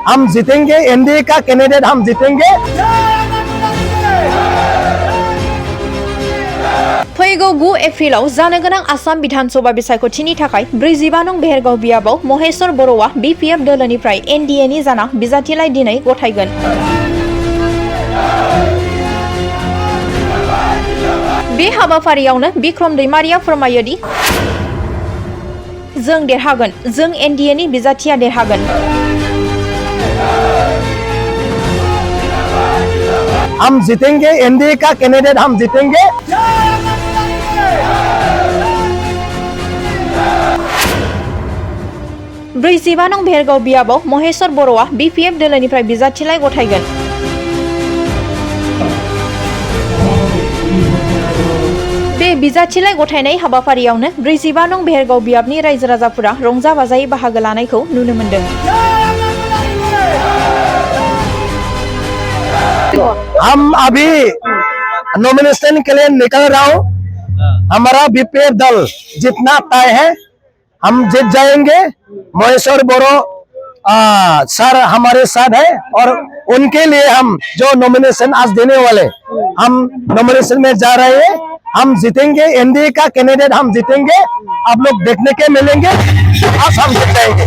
हम जीतेंगे, एनडीए का कैंडिडेट हम जीतेंगे। फैगौ 9 एप्रिलाव जानो गोनां आसाम विधानसभा बिसायख'थिनि थाखाय 45 नं बेहेरगाव बियाबाव महेश्वर बर'आ बीपीएफ दोलोनिफ्राय एनडीएनि जाना बिजाथिलाइ दिनै गथायगोन। बे हाबाफारियावनो बिक्रम दैमारिया फोरमायो दि जों देरहागोन, जों एनडीएनि बिजाथिया देरहागोन। हम जीतेंगे, एनडीए का कैंडिडेट हम जीतेंगे। ब्रैजिबा नं बेहेरगाव बियाबाव महेश्वर बर'आ बीपीएफ दोलोनिफ्राय बिजाथिलाइ गथायगोन। बे बिजाथिलाइ गथायनाय हाबाफारियावनो 45 नं बेहेरगाव बियाबनि रायजो राजाफोरा रंजा बाजायै बाहागो लानायखौ नुनो मोन्दों। हम अभी नॉमिनेशन के लिए निकल रहा हूँ। हमारा बीपीएफ दल जितना तय है, हम जीत जाएंगे। महेश्वर बोरो सर हमारे साथ है और उनके लिए हम जो नॉमिनेशन आज देने वाले, हम नॉमिनेशन में जा रहे हैं। हम जीतेंगे, एनडीए का कैंडिडेट हम जीतेंगे। आप लोग देखने के मिलेंगे, आज हम जीत जाएंगे।